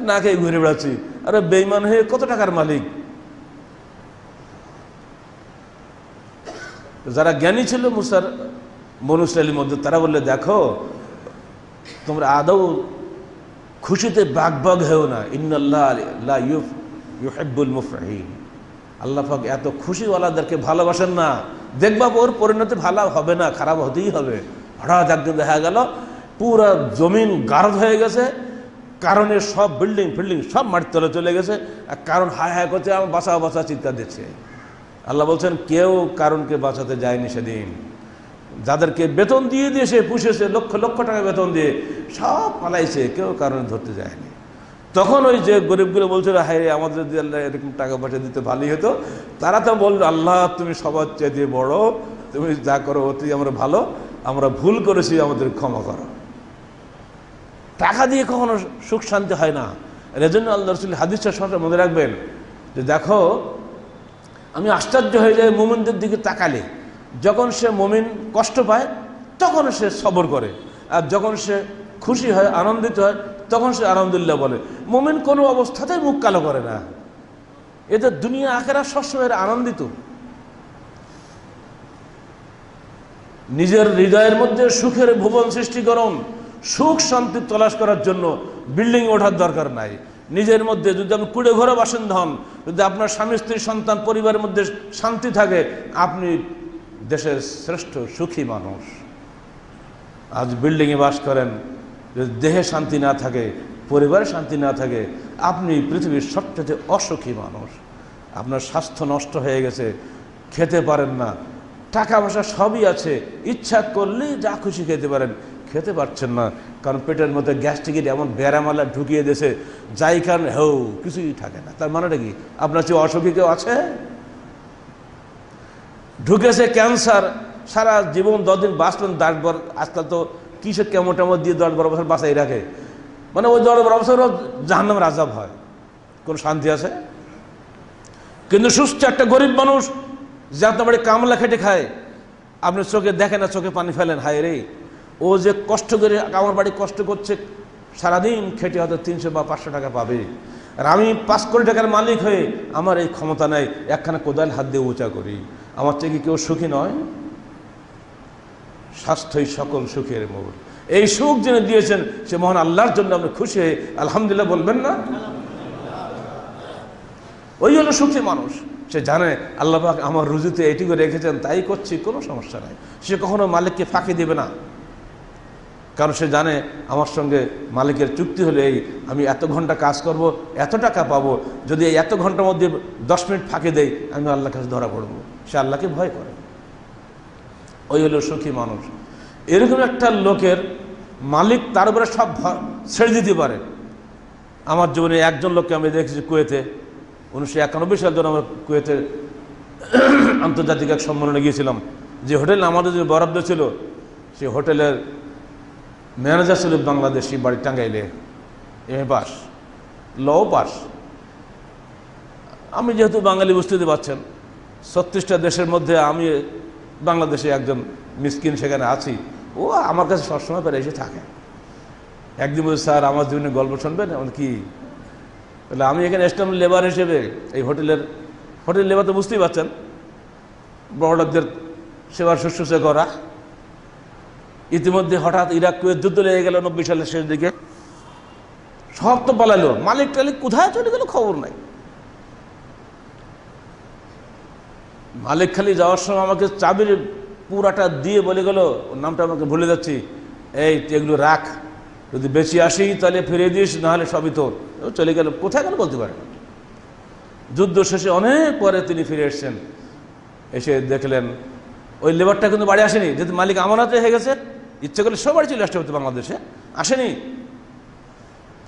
না খেয়ে ঘুরে বেড়াচ্ছি, আরে বেঈমান হয়ে কত টাকার মালিক। যারা জ্ঞানী ছিল মুসার বনু ইসরাইলের মধ্যে, তারা বললে, দেখো তোমরা আদৌ খুশিতে বাগ হেও না। ইন্নাল্লাহ লা ইউহিব্বুল মুফরাহিন, আল্লাহ পাক এত খুশিওয়ালাদেরকে ভালোবাসেন না। দেখবা ওর পরিণতি ভালো হবে না, খারাপ হতেই হবে। হঠাৎ একদিন দেখা গেল পুরা জমিন গারদ হয়ে গেছে, কারণে সব বিল্ডিং ফিল্ডিং সব মাটির তলে চলে গেছে। কারণ হায় হায় করছে, আমার বাঁচা বাঁচা চিৎকার দিচ্ছে। আল্লাহ বলছেন কেউ কারণকে বাঁচাতে যায়নি সেদিন। যাদেরকে বেতন দিয়ে সে পুষেছে, লক্ষ লক্ষ টাকা বেতন দিয়ে সব পালাইছে, কেউ কারণে ধরতে যায়নি। তখন ওই যে গরিবগুলো বলছিল, হায় আমাদের যদি আল্লাহ এরকম টাকা পয়সা দিতে ভালোই হতো, তারা তো বলল, আল্লাহ তুমি সবার চেয়ে বড়, তুমি যা করো অতি আমরা ভালো, আমরা ভুল করেছি, আমাদের ক্ষমা করো। টাকা দিয়ে কখনো সুখ শান্তি হয় না। এর জন্য আল্লাহ রাসূল হাদিসটা সবসময় মনে রাখবেন যে দেখো, আমি আশ্চর্য হয়ে যাই মুমিনদের দিকে তাকালে। যখন সে মুমিন কষ্ট পায় তখন সে সবর করে, আর যখন সে খুশি হয় আনন্দিত হয় তখন সে আলহামদুলিল্লাহ বলে। মুমিন কোনো অবস্থাতেই মুখ কালো করে না। এতে দুনিয়া আখেরাত সবসময় আনন্দিত। নিজের হৃদয়ের মধ্যে সুখের ভুবন সৃষ্টি করুন। সুখ শান্তি তলাশ করার জন্য বিল্ডিং ওঠার দরকার নাই। নিজের মধ্যে যদি আপনি কুড়ে ঘরে বাসিন্দা হন, যদি আপনার স্বামী স্ত্রী সন্তান পরিবারের মধ্যে শান্তি থাকে, আপনি দেশের শ্রেষ্ঠ সুখী মানুষ। আজ বিল্ডিংয়ে বাস করেন, যদি দেহে শান্তি না থাকে, পরিবারে শান্তি না থাকে, আপনি পৃথিবীর সবচেয়ে অসুখী মানুষ। আপনার স্বাস্থ্য নষ্ট হয়ে গেছে, খেতে পারেন না, টাকা পয়সা সবই আছে, ইচ্ছা করলেই যা খুশি খেতে পারেন, খেতে পারছেন না, কারণ পেটের মধ্যে গ্যাস্ট্রিকের এমন ব্যারামালা ঢুকিয়ে দিয়েছে, যাই কারণ হেউ কিছুই থাকে না। তার মানেটা কি? আপনার চেয়ে অসুখী কেউ আছে? ঢুকেছে ক্যান্সার, সারা জীবন 10 দিন বাঁচলেন, 10 আজকাল তো কিসের কেমো দিয়ে 10-12 বছর বাঁচাই রাখে, মানে ওই 10-12 বছরও জাহান্নামের আযাব হয়। কোন শান্তি আছে? কিন্তু সুস্থ একটা গরিব মানুষ যে আপনার বাড়ি কামলা খেটে খায়, আপনি চোখে দেখেন না, চোখে পানি ফেলেন, হায় রে, ও যে কষ্ট করে আমার বাড়ি কষ্ট করছে, সারাদিন খেটে হয়তো 300 বা 500 টাকা পাবে, আর আমি 5 কোটি টাকার মালিক হয়ে আমার এই ক্ষমতা নাই, একখানা কোদাল হাত দিয়ে উঁচা করি। আমার থেকে কেউ সুখী নয়? স্বাস্থ্যই সকল সুখের মূল। এই সুখ যিনি দিয়েছেন সে মহান আল্লাহর জন্য আপনি খুশি হয়ে আলহামদুলিল্লাহ বলবেন না? ওই হলো সুখী মানুষ। সে জানে আল্লাহ পাক আমার রুজিতে এটি করে রেখেছেন, তাই করছি, কোনো সমস্যা নাই। সে কখনো মালিককে ফাঁকি দেবে না, কারণ সে জানে আমার সঙ্গে মালিকের চুক্তি হলে এই আমি এত ঘন্টা কাজ করব, এত টাকা পাবো। যদি এই এত ঘন্টার মধ্যে 10 মিনিট ফাঁকি দেই, আমি আল্লাহর কাছে ধরা পড়বো। সে আল্লাহকে ভয় করে। ওই হলো সুখী মানুষ। এরকম একটা লোকের মালিক তার উপরে সব ছেড়ে দিতে পারে। আমার জীবনে একজন লোককে আমি দেখেছি কুয়েতে, 1991 সাল যখন আমরা কুয়েতে আন্তর্জাতিক এক সম্মেলনে গিয়েছিলাম, যে হোটেল আমাদের যে বরাদ্দ ছিল, সেই হোটেলের ম্যানেজার ছিল বাংলাদেশি, বাড়ি টাঙ্গাইলে, M A pass, law pass. আমি যেহেতু বাঙালি, বুঝতে পারছেন, 36টা দেশের মধ্যে আমি বাংলাদেশে একজন মিসকিন সেখানে আছি। ও আমার কাছে সবসময় পরে এসে থাকে। একদিন বলছে, স্যার আমার জীবনে গল্প শুনবেন? এমন কি? বলে আমি এখানে এসলাম লেবার হিসেবে। এই হোটেল লেবার তো বুঝতেই পারছেন, বড় লোকদের সেবার শুশ্রূষা করা। ইতিমধ্যে হঠাৎ ইরাক কুয়েত যুদ্ধ লেগে গেল 90 সালের শেষ দিকে, সব তো পালাইলো, মালিক টালিক কোথায় চলে গেল খবর নাই। মালিক খালি যাওয়ার সময় আমাকে চাবির পুরাটা দিয়ে বলে গেল, ওর নামটা আমাকে ভুলে যাচ্ছি, এই এগুলো রাখ, যদি বেঁচে আসি তাহলে ফিরে দিস, নাহলে সবই তোর। চলে গেল, কোথায় গেল বলতে পারে না। যুদ্ধ শেষে অনেক পরে তিনি ফিরে এসছেন, এসে দেখলেন ওই লেবারটা কিন্তু বাড়ি আসেনি, যেহেতু মালিক আমানতে হয়ে গেছে। ইচ্ছে করলে সব বাড়ি চলে আসতে হতো, বাংলাদেশে আসেনি।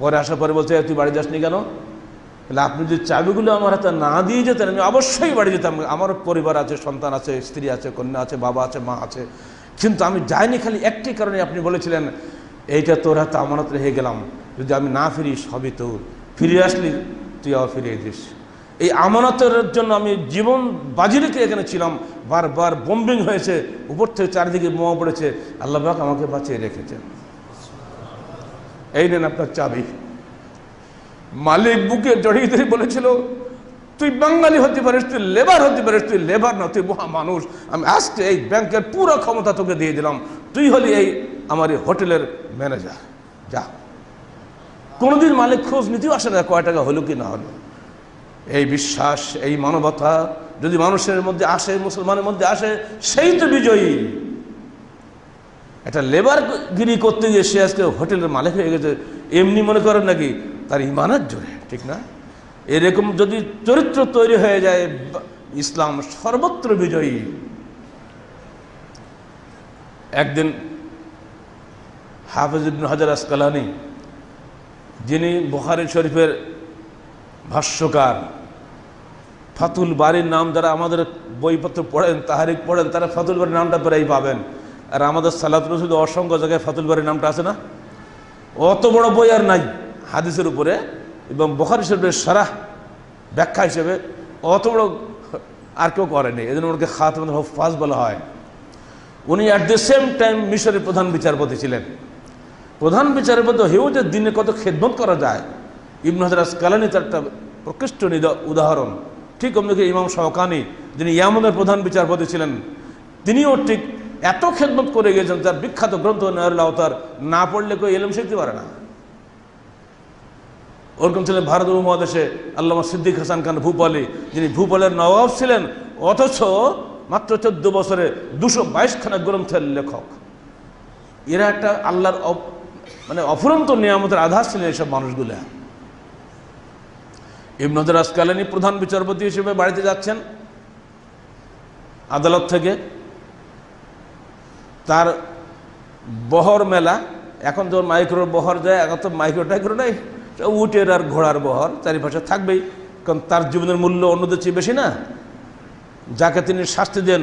পরে আসার পরে বলছে, তুই বাড়ি যাসনি কেন? তাহলে আপনি যদি চাবিগুলো আমার হাতে না দিয়ে যেতেন, আমি অবশ্যই বাড়ি যেতাম। আমার পরিবার আছে, সন্তান আছে, স্ত্রী আছে, কন্যা আছে, বাবা আছে, মা আছে, কিন্তু আমি যাইনি খালি একটি কারণে, আপনি বলেছিলেন এইটা তোর হাতে আমানত রেখে গেলাম, যদি আমি না ফিরি সবই তোর, ফিরে আসলি তুই আবার ফিরিয়ে দিস। এই আমানতের জন্য আমি জীবন বাজি রেখে এখানে ছিলাম। বারবার বোম্বিং হয়েছে, উপর থেকে চারিদিকে বোমা পড়েছে, আল্লাহ পাক আমাকে বাঁচিয়ে রেখেছেন। এই নেন আপনার চাবি। মালিক বুকে জড়িয়ে ধরে বলেছিল, তুই বাঙালি হতে পারিস, তুই লেবার হতে পারিস, তুই লেবার না, তুই মহা মানুষ। আমি আজকে এই ব্যাংকের পুরো ক্ষমতা তোকে দিয়ে দিলাম, তুই হলি এই আমার এই হোটেলের ম্যানেজার, যা। কোনোদিন মালিক খোঁজ নিতেও আসে না কয় টাকা হলো কি না হলো। এই বিশ্বাস, এই মানবতা যদি মানুষের মধ্যে আসে, মুসলমানের মধ্যে আসে, সেই তো বিজয়ী। একটা লেবারগিরি করতে গিয়ে সে আজকে হোটেলের মালিক হয়ে গেছে, এমনি মনে করেন নাকি? তার ইমানের জোরে, ঠিক না? এরকম যদি চরিত্র তৈরি হয়ে যায়, ইসলাম সর্বত্র বিজয়ী। একদিন হাফেজ ইবনে হাজার আসকালানি, যিনি বুখারী শরীফের ভাষ্যকার, ফাতুল বারীর নাম, যারা আমাদের বইপত্র পড়েন, তাহারিক পড়েন, তারা ফাতুল বারীর নামটা প্রায় পাবেন। আর আমাদের সালাত রসুল অসংখ্য জায়গায় ফাতুল বারীর নামটা আছে না? অত বড় বই আর নাই হাদিসের উপরে, এবং বুখারী শরীফের শারাহ ব্যাখ্যা হিসেবে অত বড় আর কেউ করেনি। এই জন্য ওনাকে খাতমুল হুফাজ বলা হয়। উনি অ্যাট দ্য সেম টাইম মিশরের প্রধান বিচারপতি ছিলেন। প্রধান বিচারপতি হয়েও যে দিনে কত খেদমত করা যায়, ইবনে হাজার আসকালানি তার একটা প্রকৃষ্ট উদাহরণ। ঠিক অন্যদিকে ইমাম শাওকানি, যিনি ইয়ামানের প্রধান বিচারপতি ছিলেন, তিনিও ঠিক এত খেদমত করে গিয়েছেন। তার বিখ্যাত গ্রন্থ নায়রুল আওতার না পড়লে কেউ ইলম শিখতে পারে না। ওরকম ছিলেন ভারত উপমহাদেশে আল্লামা সিদ্দিক হাসান খান ভূপালী, যিনি ভূপালের নবাব ছিলেন, অথচ মাত্র 14 বছরে 222খানা গ্রন্থের লেখক। এরা একটা আল্লাহর মানে অফুরন্ত নিয়ামতের আধার ছিলেন এইসব মানুষগুলা। ইবনে হাজার আসকালানী প্রধান বিচারপতি হিসেবে বাড়িতে যাচ্ছেন আদালত থেকে। তার বহর মেলা, এখন যখন মাইক্রোর বহর যায়, এখন তো মাইক্রো টাইক্রো নাই, উটের আর ঘোড়ার বহর চারিপাশে থাকবেই, কারণ তার জীবনের মূল্য অন্যদের চেয়ে বেশি না। যাকে তিনি শাস্তি দেন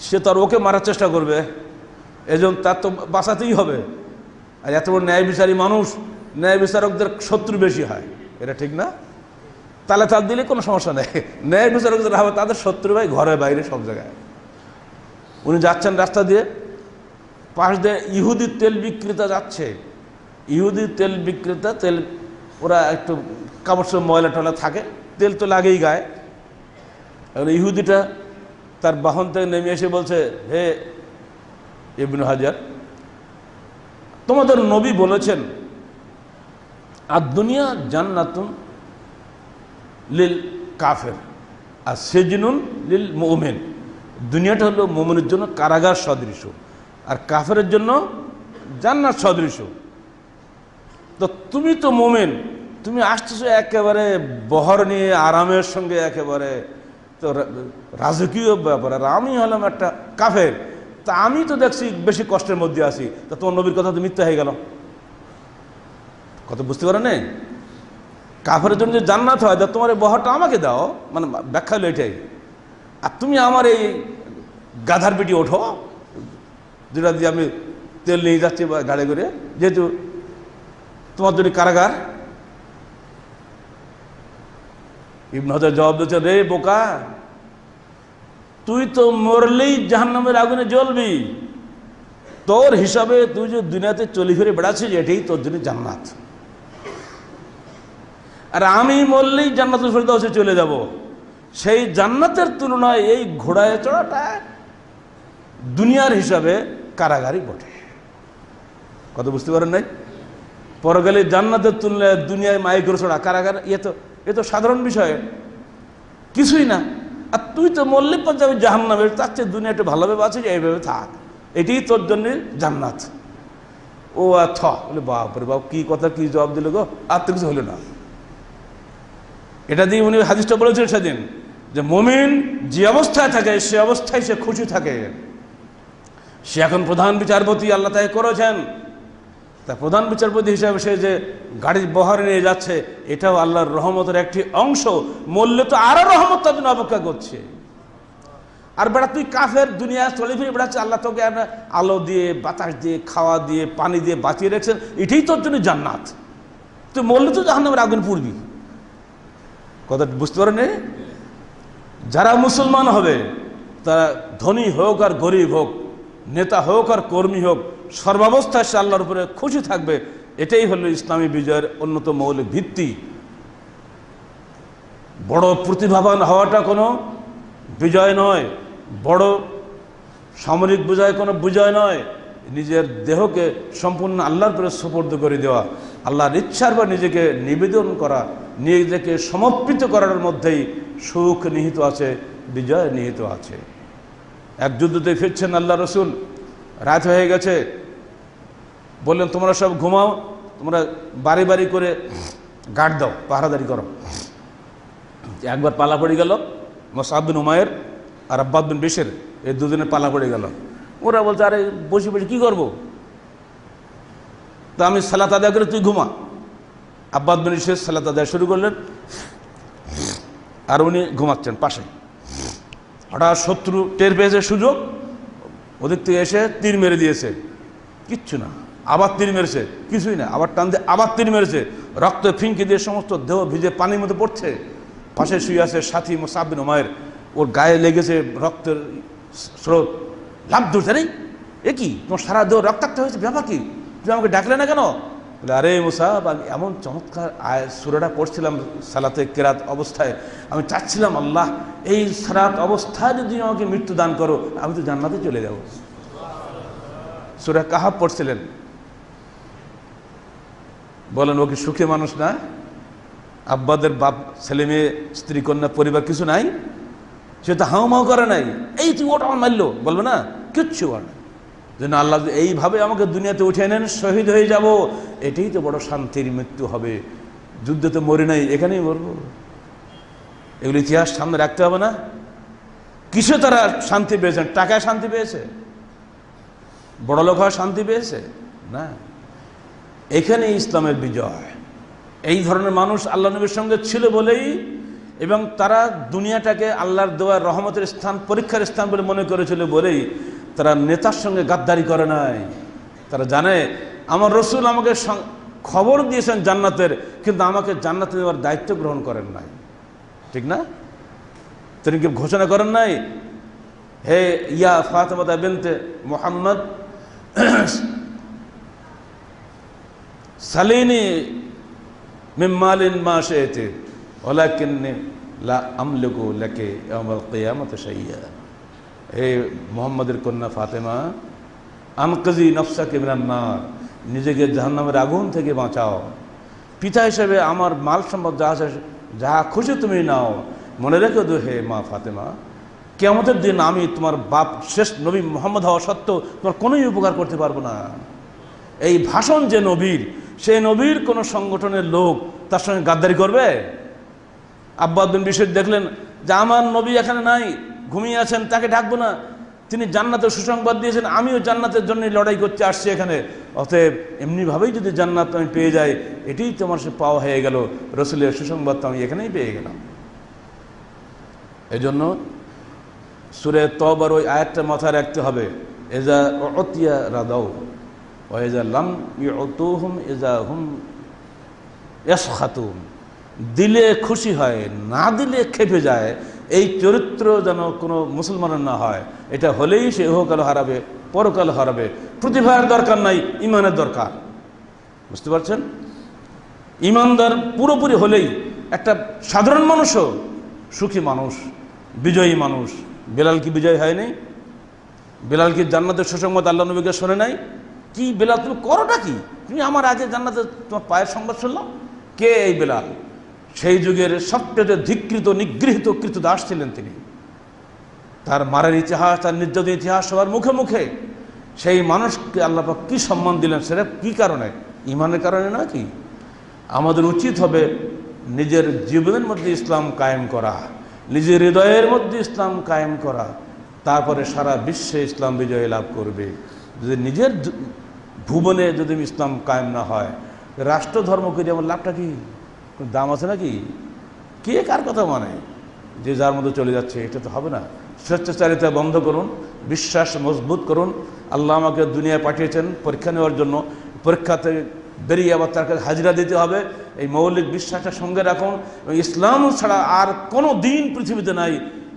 সে তো আর ওকে মারার চেষ্টা করবে, এজন্য তার তো বাঁচাতেই হবে। আর এত বড় ন্যায় বিচারী মানুষ, ন্যায় বিচারকদের শত্রু বেশি হয়, এটা ঠিক না? তাহলে তার দিলে কোনো সমস্যা নেই। ন্যায় বিচারকদের হবে তাদের শত্রু ভাই, ঘরে বাইরে সব জায়গায়। উনি যাচ্ছেন রাস্তা দিয়ে, পাশ দিয়ে ইহুদি তেল বিক্রেতা যাচ্ছে। ইহুদি তেল বিক্রেতা, তেল ওরা একটু কাপড় সব ময়লা টয়লা থাকে, তেল তো লাগেই গায়ে। এখন ইহুদিটা তার বাহন থেকে নেমে এসে বলছে, হে ইবনে হাজার, তোমাদের নবী বলেছেন আর দুনিয়া জান্নাতুন লিল কাফের আর সিজনুন লিল মুমিন। দুনিয়াটা হলো মুমিনের জন্য কারাগার সদৃশ, আর কাফেরের জন্য জান্নাত সদৃশ। তো তুমি তো মুমিন, তুমি আসতেছো একেবারে বহর নিয়ে আরামের সঙ্গে, একেবারে তো রাজকীয় ব্যাপার, আর আমি হলাম একটা কাফের। তা আমি তো দেখছি বেশি কষ্টের মধ্যে আছি, তা তোমার নবীর কথা তো মিথ্যা হয়ে গেল। কথা বুঝতে পারো না? কাফের জন্য যে জান্নাত হয়, তা তোমার এই বহরটা আমাকে দাও, মানে ব্যাখ্যা হলো এটাই। আর তুমি আমার এই গাধার পিটি ওঠো, যেটা দিয়ে আমি তেল নিয়ে যাচ্ছি গাড়ি করে, যেহেতু তোমার জন্য কারাগার। ইবনে হাজার জবাব দিচ্ছে, রে বোকা, তুই তো মরলেই জাহান্নামের আগুনে জ্বলবি। তোর হিসাবে তুই যে দুনিয়াতে চলে ফিরে বেড়াচ্ছিস, এটাই তোর জন্য জান্নাত। আর আমি মরলেই জান্নাতুল ফেরদাউসে চলে যাব। সেই জান্নাতের তুলনায় এই ঘোড়ায় চড়াটা দুনিয়ার হিসাবে কারাগারই বটে। কত বুঝতে পারেন নাই? পরকালে জান্নাতের তুলনায় দুনিয়ায় মাইক্রো চড়া, কারাগার, এ তো সাধারণ বিষয়, কিছুই না। আর তুই তো মরলে পর যাবি জাহান্নামে, তার চেয়ে দুনিয়াটা ভালোভাবে আছিস, এইভাবে থাক, এটাই তোর জন্য জান্নাত। ও আচ্ছা, বলে বাপরে বাপ, কি কথা, কি জবাব দিল গো, আর তো কিছু হলো না। এটা দিয়ে উনি হাদিসটা বলেছেন সেদিন, যে মুমিন যে অবস্থায় থাকে সে অবস্থায় সে খুশি থাকে। সে এখন প্রধান বিচারপতি, আল্লাহ তাকে করেছেন, তা প্রধান বিচারপতি হিসাবে সে যে গাড়ির বহরে নিয়ে যাচ্ছে, এটাও আল্লাহর রহমতের একটি অংশ। মরলে তো আরো রহমত তার জন্য অপেক্ষা করছে। আর বেড়া তুই কাফের, দুনিয়া চলে ফিরে বেড়াচ্ছে, আল্লাহ তোকে আলো দিয়ে, বাতাস দিয়ে, খাওয়া দিয়ে, পানি দিয়ে বাঁচিয়ে রেখেছেন, এটাই তোর জন্য জান্নাত। তুই মরলে তো জাহান্নামের আগুন পুড়বি। কথা বুঝতে পারেন? যারা মুসলমান হবে, তারা ধনী হোক আর গরিব হোক, নেতা হোক আর কর্মী হোক, সর্বাবস্থায় সে আল্লাহর উপরে খুশি থাকবে। এটাই হলো ইসলামী বিজয়ের অন্যতম মৌলিক ভিত্তি। বড় প্রতিভাবান হওয়াটা কোনো বিজয় নয়, বড় সামরিক বিজয় কোনো বিজয় নয়। নিজের দেহকে সম্পূর্ণ আল্লাহর উপরে সুপর্দ করে দেওয়া, আল্লাহর ইচ্ছার পর নিজেকে নিবেদন করা, নিজেকে সমর্পিত করার মধ্যেই সুখ নিহিত আছে, বিজয় নিহিত আছে। এক যুদ্ধতে ফিরছেন আল্লাহ রসুল, রাত হয়ে গেছে, বললেন তোমরা সব ঘুমাও, তোমরা বাড়ি বাড়ি করে গার্ড দাও, পাহারাদারি করো। একবার পালা পড়ে গেল মুসআব বিন উমাইর আর আব্বাদ বিন বিশর, এই দুজনের পালা পড়ে গেল। ওরা বলছে আরে বসে বসে কী করবো, তা আমি সালাত আদায় করে তুই ঘুমা। আব্বাদ বিন বিশর সালাত আদায় শুরু করলেন, আর উনি ঘুমাচ্ছেন পাশে। হঠাৎ শত্রু টের পেয়েছে সুযোগ, ওদিক থেকে এসে তীর মেরে দিয়েছে, কিচ্ছু না। আবার তীর মেরেছে, কিছুই না। আবার টান দিয়ে আবার তীর মেরেছে, রক্ত ফিঙ্কি দিয়ে সমস্ত দেহ ভিজে পানির মধ্যে পড়ছে। পাশে শুয়ে আছে সাথী মুসআব বিন উমাইর, ওর গায়ে লেগেছে রক্তের স্রোত, লাভ ধরছে। রে এ কি, তোমার সারা দেহ রক্তাক্ত হয়েছে, ব্যাপার কি, তুমি আমাকে ডাকলে না কেন? বলে আরে মুসআব, আমি এমন চমৎকার সূরাটা পড়ছিলাম সালাতে কেরাত অবস্থায়, আমি চাচ্ছিলাম আল্লাহ এই সালাত অবস্থায় যদি আমাকে মৃত্যু দান করো, আমি তো জান্নাতে চলে যাব। সূরা কাহাফ পড়ছিলেন। বলেন ও কি সুখী মানুষ না? আব্বাদের বাপ, ছেলে মেয়ে, স্ত্রী, কন্যা, পরিবার কিছু নাই? সে তো হাউমাউ করে নাই, এই তুই ওটা আমার মারলো বলবো না, কিচ্ছু বলে না। যেন আল্লাহ এইভাবে আমাকে দুনিয়াতে উঠে নেন, শহীদ হয়ে যাব, এটাই তো বড় শান্তির মৃত্যু হবে। যুদ্ধে তো মরি নাই, এখানেই মরবো। এগুলো ইতিহাস সামনে রাখতে হবে না? কিসে তারা শান্তি পেয়েছেন? টাকায় শান্তি পেয়েছে? বড় লোক হওয়া শান্তি পেয়েছে? না, এখানে ইসলামের বিজয়। এই ধরনের মানুষ আল্লাহ নবীর সঙ্গে ছিল বলেই, এবং তারা দুনিয়াটাকে আল্লাহর দেওয়া রহমতের স্থান, পরীক্ষার স্থান বলে মনে করেছিল বলেই তারা নেতার সঙ্গে গাদ্দারি করে নাই। তারা জানে আমার রসুল আমাকে খবর দিয়েছেন জান্নাতের, কিন্তু আমাকে জান্নাতে দেওয়ার দায়িত্ব গ্রহণ করেন নাই। ঠিক না? তিনি কি ঘোষণা করেন নাই, হে ইয়া ফাতেমা বিনতে মুহাম্মদ সালিনি মিন মালিন মা শি'তি ওয়ালাকিন্নী লা আমলিকু লাকি ইয়াওমাল কিয়ামাতি শাইয়্যা। হে মুহাম্মদের কন্যা ফাতেমা, আনকিজি নফসাকে মিনান নার, নিজেকে জাহান্নামের আগুন থেকে বাঁচাও। পিতা হিসেবে আমার মাল সম্পদ যা আছে, যা খুশি তুমি নাও। মনে রেখে দো হে মা ফাতেমা, কিয়ামতের দিন আমি তোমার বাপ শেষ নবী মুহাম্মদ হওয়া সত্ত্বেও তোমার কোনোই উপকার করতে পারবো না। এই ভাষণ যে নবীর, সেই নবীর কোনো সংগঠনের লোক তার সঙ্গে গাদ্দারি করবে? আব্বাদ বিন বিশর দেখলেন যে আমার নবী এখানে নাই, ঘুমিয়ে আছেন, তাকে ডাকবো না। তিনি জান্নাতের সুসংবাদ দিয়েছেন, আমিও জান্নাতের জন্য লড়াই করতে আসছি এখানে, অতএব এমনিভাবেই যদি জান্নাত আমি পেয়ে যাই, এটাই তোমার সে পাওয়া হয়ে গেল। রসুলের সুসংবাদ তো আমি এখানেই পেয়ে গেলাম। এই জন্য সূরা তওবার ওই আয়াতটা মাথায় রাখতে হবে, এজা উতিয়া রাদাউ ওয়া এজা লাম ইউতুহুম এজা হুম ইয়াসখাতুন। দিলে খুশি হয়, না দিলে খেপে যায়। এই চরিত্র যেন কোনো মুসলমানের না হয়। এটা হলেই সে ইহকাল হারাবে, পরকাল হারাবে। প্রতিভার দরকার নাই, ইমানের দরকার। বুঝতে পারছেন? ইমানদার পুরোপুরি হলেই একটা সাধারণ মানুষও সুখী মানুষ, বিজয়ী মানুষ। বেলাল কি বিজয় হয়নি? বেলাল কি জান্নাতের সুসংবাদ আল্লাহ নবীকে শোনে নাই? কি বেলাল, তুমি করোটা কি? তুমি আমার আগে জান্নাতে তোমার পায়ের সংবাদ শুনলাম। কে এই বেলাল? সেই যুগের সবচেয়ে ধিকৃত, নিগৃহীত কৃতদাস ছিলেন তিনি। তার মারের ইতিহাস, তার নির্যাতন ইতিহাস সবার মুখে মুখে। সেই মানুষকে আল্লাহ পাক কি সম্মান দিলেন, সেটা কি কারণে? ঈমানের কারণে না কি? আমাদের উচিত হবে নিজের জীবনের মধ্যে ইসলাম কায়েম করা, নিজের হৃদয়ের মধ্যে ইসলাম কায়েম করা, তারপরে সারা বিশ্বে ইসলাম বিজয় লাভ করবে। যদি নিজের ভুবনে যদি ইসলাম কায়েম না হয়, রাষ্ট্র ধর্ম করে আমার লাভটা কি? দাম আছে নাকি? কে কার কথা মানে? যে যার মধ্যে চলে যাচ্ছে, এটা তো হবে না। স্বেচ্ছাচারিতা বন্ধ করুন, বিশ্বাস মজবুত করুন। আল্লাহ আমাকে দুনিয়ায় পাঠিয়েছেন পরীক্ষা নেওয়ার জন্য, পরীক্ষাতে বেরিয়ে আবার তার কাছে হাজিরা দিতে হবে। এই মৌলিক বিশ্বাসটা সঙ্গে রাখুন, এবং ইসলাম ছাড়া আর কোনো দিন পৃথিবীতে নাই,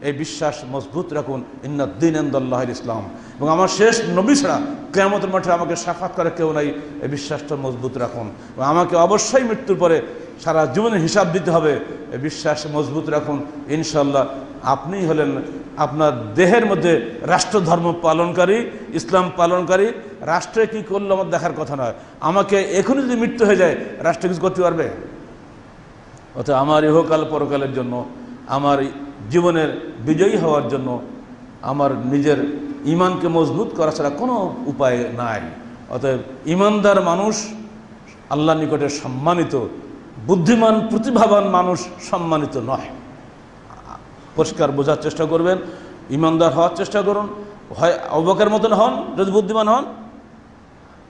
এই বিশ্বাস মজবুত রাখুন। ইন্নাদ্দীন ইনদাল্লাহিল ইসলাম। এবং আমার শেষ নবী ছাড়া কিয়ামতের মাঠে আমাকে সাফাত করে কেউ নাই, এই বিশ্বাসটা মজবুত রাখুন। এবং আমাকে অবশ্যই মৃত্যুর পরে সারা জীবনের হিসাব দিতে হবে, এই বিশ্বাস মজবুত রাখুন। ইনশাল্লাহ আপনি হলেন আপনার দেহের মধ্যে রাষ্ট্র ধর্ম পালনকারী, ইসলাম পালনকারী। রাষ্ট্রে কি করলো আমার দেখার কথা নয়। আমাকে এখনই যদি মৃত্যু হয়ে যায়, রাষ্ট্র কিছু করতে পারবে? অর্থাৎ আমার ইহকাল পরকালের জন্য, আমার জীবনের বিজয়ী হওয়ার জন্য আমার নিজের ঈমানকে মজবুত করা ছাড়া কোনো উপায় নাই। অতএব ঈমানদার মানুষ আল্লাহর নিকটে সম্মানিত, বুদ্ধিমান প্রতিভাবান মানুষ সম্মানিত নয়। পরিষ্কার বোঝার চেষ্টা করবেন, ঈমানদার হওয়ার চেষ্টা করুন। হয় আবু বকরের মতন হন যদি বুদ্ধিমান হন,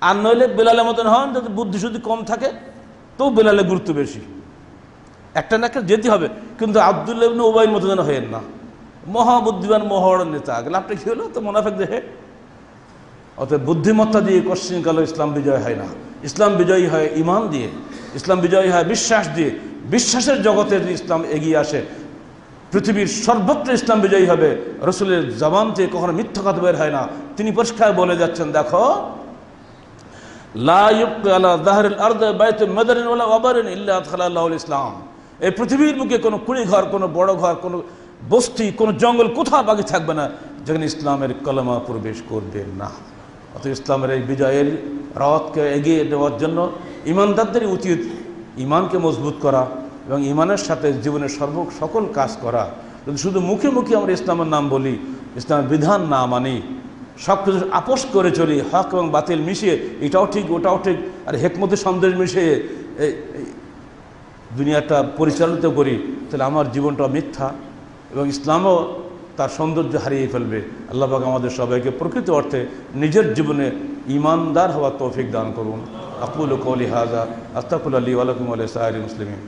আর নইলে বেলালের মতন হন যদি বুদ্ধি শুদ্ধি কম থাকে, তো বেলালের গুরুত্ব বেশি। একটা না একটা যেতে হবে, কিন্তু আব্দুল্লাহ ইবনে উবাইর মতো যেন হয়েন না। মহাবুদ্ধিমান মহড় নেতা, লাভটা কি হলো? তো মুনাফিক দেহে। অতএব বুদ্ধিমত্তা দিয়ে কোশ্চিনকালে ইসলাম বিজয় হয় না। ইসলাম বিজয়ী হয় ঈমান দিয়ে, ইসলাম বিজয়ী হয় বিশ্বাস দিয়ে। বিশ্বাসের জগতে যদি ইসলাম এগিয়ে আসে, পৃথিবীর সর্বত্র ইসলাম বিজয়ী হবে। রসুলের জবান থেকে কখনো মিথ্যা কথা বের হয় না। তিনি পরিষ্কার বলে যাচ্ছেন, দেখো, লা ইউবকি আলা যাহরিল আরদি বাইতুন মাদারিন ওয়ালা ওয়াবারিন ইল্লা আদখালাল্লাহুল ইসলাম। এই পৃথিবীর বুকে কোনো কুড়ি ঘর, কোনো বড় ঘর, কোনো বস্তি, কোনো জঙ্গল কোথাও বাকি থাকবে না যেখানে ইসলামের কলেমা প্রবেশ করবে না। অত ইসলামের এই বিজয়ের রথকে এগিয়ে নেওয়ার জন্য ঈমানদারদেরই উচিত ঈমানকে মজবুত করা এবং ঈমানের সাথে জীবনের সকল কাজ করা। যদি শুধু মুখে মুখে আমরা ইসলামের নাম বলি, ইসলামের বিধান না মানি, সব কিছু আপোষ করে চলি, হক এবং বাতিল মিশিয়ে, এটাও ঠিক ওটাও ঠিক, আর হেকমতের সন্দেশ মিশিয়ে দুনিয়াটা পরিচালিত করি, তাহলে আমার জীবনটা মিথ্যা এবং ইসলামও তার সৌন্দর্য হারিয়ে ফেলবে। আল্লাহ পাক আমাদের সবাইকে প্রকৃত অর্থে নিজের জীবনে ঈমানদার হওয়ার তৌফিক দান করুন। আকুলু কওলি হাযা আস্তাগফিরুল্লাহ লি ওয়া লাকুম ওয়া লিসাইরিল মুসলিমিন।